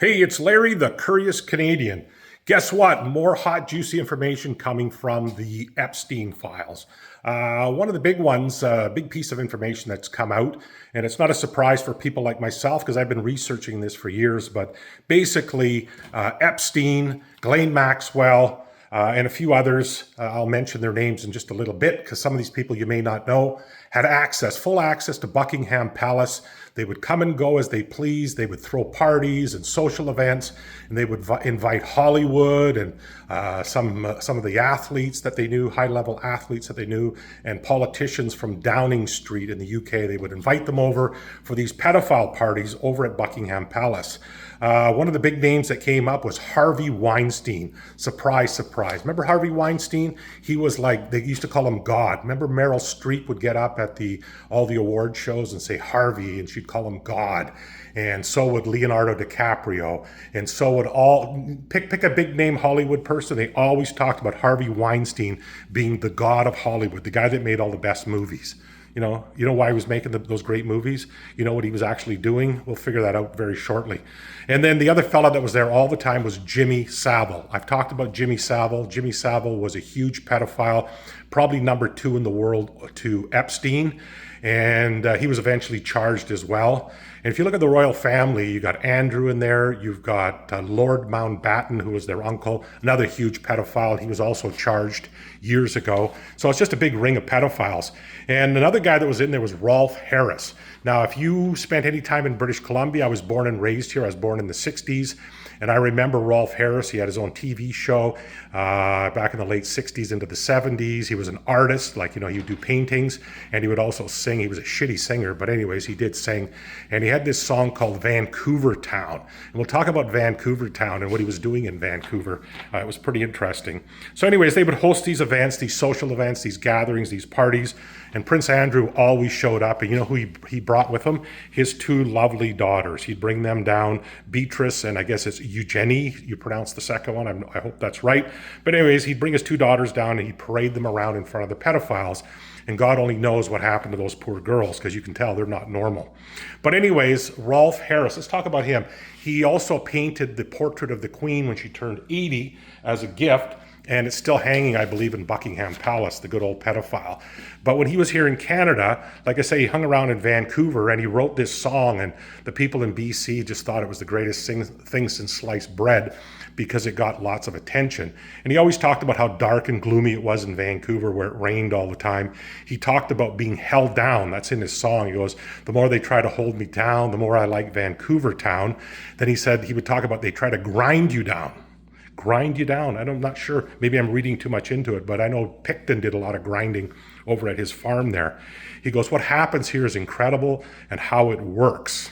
Hey, it's Larry, the Curious Canadian. Guess what? More hot, juicy information coming from the Epstein files. One of the big ones, a big piece of information that's come out, and it's not a surprise for people like myself because I've been researching this for years, but basically, Epstein, Ghislaine Maxwell, and a few others, I'll mention their names in just a little bit because some of these people you may not know, had access, full access to Buckingham Palace. They would come and go as they pleased. They would throw parties and social events, and they would invite Hollywood and some of the athletes that they knew, high-level athletes that they knew, and politicians from Downing Street in the UK. They would invite them over for these pedophile parties over at Buckingham Palace. One of the big names that came up was Harvey Weinstein. Surprise, surprise. Remember Harvey Weinstein? He was like, they used to call him God. Remember Meryl Streep would get up at all the award shows and say Harvey, and she'd call him God. And so would Leonardo DiCaprio. And so would pick a big name Hollywood person. They always talked about Harvey Weinstein being the God of Hollywood, the guy that made all the best movies. You know why he was making those great movies? You know what he was actually doing? We'll figure that out very shortly. And then the other fella that was there all the time was Jimmy Savile. I've talked about Jimmy Savile. Jimmy Savile was a huge pedophile, probably number 2 in the world to Epstein. And he was eventually charged as well. And if you look at the royal family, you got Andrew in there. You've got Lord Mountbatten, who was their uncle, another huge pedophile. He was also charged years ago. So it's just a big ring of pedophiles. And another guy that was in there was Rolf Harris. Now, if you spent any time in British Columbia, I was born and raised here. I was born in the 60s. And I remember Rolf Harris. He had his own TV show back in the late 60s into the 70s. He was an artist, he would do paintings, and he would also sing. He was a shitty singer, but anyways, he did sing. And he had this song called Vancouver Town. And we'll talk about Vancouver Town and what he was doing in Vancouver. It was pretty interesting. So anyways, they would host these events, these social events, these gatherings, these parties. And Prince Andrew always showed up. And you know who he brought with him? His 2 lovely daughters. He'd bring them down, Beatrice, and I guess it's Eugenie. You pronounce the second one. I hope that's right. But anyways, he'd bring his 2 daughters down and he'd parade them around in front of the pedophiles. And God only knows what happened to those poor girls because you can tell they're not normal. But anyways, Rolf Harris, let's talk about him. He also painted the portrait of the Queen when she turned 80 as a gift. And it's still hanging, I believe, in Buckingham Palace, the good old pedophile. But when he was here in Canada, like I say, he hung around in Vancouver and he wrote this song, and the people in BC just thought it was the greatest thing since sliced bread because it got lots of attention. And he always talked about how dark and gloomy it was in Vancouver where it rained all the time. He talked about being held down. That's in his song. He goes, the more they try to hold me down, the more I like Vancouver town. Then he said he would talk about they try to grind you down. Grind you down. I'm not sure. Maybe I'm reading too much into it, but I know Picton did a lot of grinding over at his farm there. He goes, what happens here is incredible and how it works.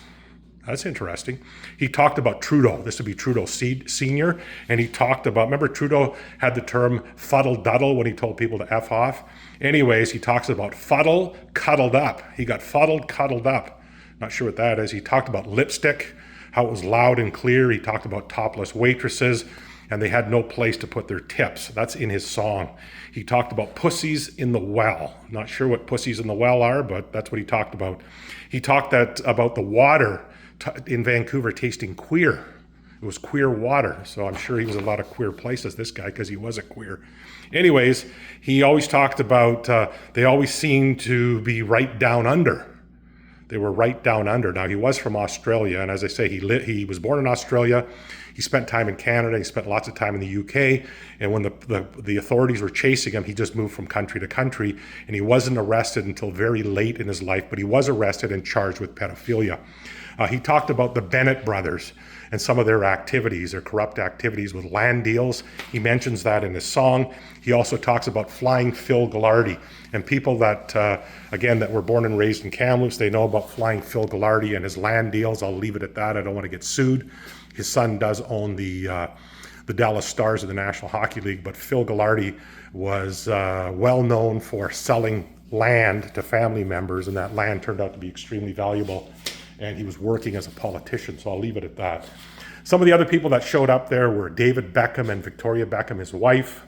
That's interesting. He talked about Trudeau. This would be Trudeau Senior. And he talked about, remember Trudeau had the term fuddle-duddle when he told people to F off? Anyways, he talks about fuddle, cuddled up. He got fuddled, cuddled up. Not sure what that is. He talked about lipstick, how it was loud and clear. He talked about topless waitresses, and they had no place to put their tips. That's in his song. He talked about pussies in the well. Not sure what pussies in the well are, but that's what he talked about. He talked about the water in Vancouver tasting queer. It was queer water, so I'm sure he was in a lot of queer places, this guy, because he was a queer. Anyways, he always talked about, they always seemed to be right down under. They were right down under. Now, he was from Australia, and as I say, he was born in Australia. He spent time in Canada. He spent lots of time in the UK. And when the authorities were chasing him, he just moved from country to country. And he wasn't arrested until very late in his life, but he was arrested and charged with pedophilia. He talked about the Bennett brothers and some of their activities, their corrupt activities with land deals. He mentions that in his song. He also talks about Flying Phil Ghilardi. And people that, again, that were born and raised in Kamloops, they know about Flying Phil Ghilardi and his land deals. I'll leave it at that. I don't want to get sued. His son does own the Dallas Stars of the National Hockey League, but Phil Ghilardi was well known for selling land to family members, and that land turned out to be extremely valuable. And he was working as a politician, so I'll leave it at that. Some of the other people that showed up there were David Beckham and Victoria Beckham, his wife,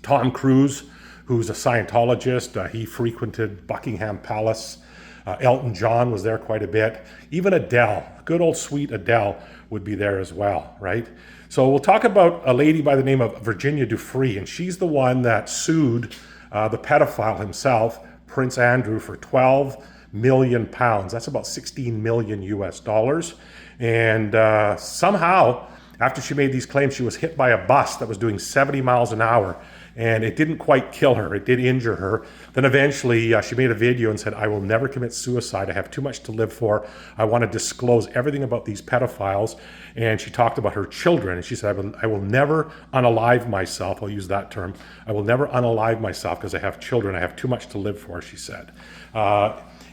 Tom Cruise, who's a Scientologist. He frequented Buckingham Palace Elton John was there quite a bit. Even Adele, good old sweet Adele, would be there as well, right? So we'll talk about a lady by the name of Virginia Giuffre, and she's the one that sued the pedophile himself, Prince Andrew, for 12 million pounds. That's about 16 million US dollars. And somehow, after she made these claims, she was hit by a bus that was doing 70 miles an hour. And it didn't quite kill her. It did injure her. Then eventually she made a video and said, I will never commit suicide. I have too much to live for. I want to disclose everything about these pedophiles. And she talked about her children. And she said, I will never unalive myself. I'll use that term. I will never unalive myself because I have children. I have too much to live for, she said.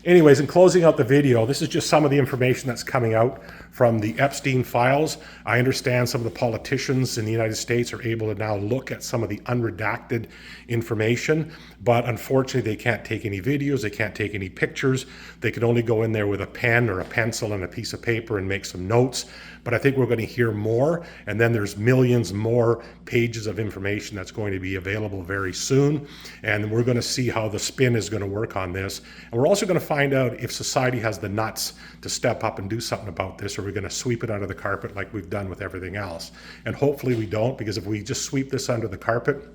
Anyways, in closing out the video, this is just some of the information that's coming out from the Epstein files. I understand some of the politicians in the United States are able to now look at some of the unredacted information, but unfortunately they can't take any videos, they can't take any pictures. They can only go in there with a pen or a pencil and a piece of paper and make some notes. But I think we're going to hear more, and then there's millions more pages of information that's going to be available very soon, and we're going to see how the spin is going to work on this. And we're also going to find out if society has the nuts to step up and do something about this, or we're going to sweep it under the carpet like we've done with everything else. And hopefully we don't, because if we just sweep this under the carpet,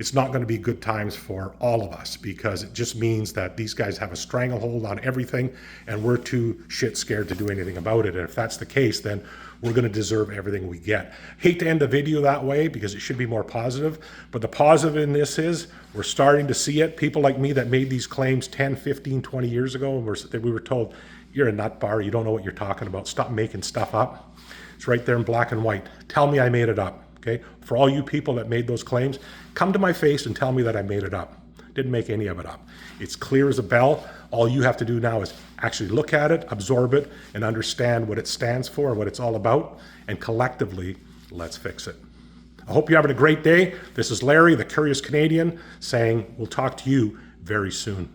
it's not going to be good times for all of us, because it just means that these guys have a stranglehold on everything and we're too shit scared to do anything about it. And if that's the case, then we're going to deserve everything we get. Hate to end the video that way because it should be more positive, but the positive in this is we're starting to see it. People like me that made these claims 10, 15, 20 years ago, and we were told, you're a nut bar, you don't know what you're talking about, stop making stuff up. It's right there in black and white. Tell me I made it up. Okay, for all you people that made those claims, come to my face and tell me that I made it up. Didn't make any of it up. It's clear as a bell. All you have to do now is actually look at it, absorb it, and understand what it stands for, what it's all about, and collectively, let's fix it. I hope you're having a great day. This is Larry, the Curious Canadian, saying we'll talk to you very soon.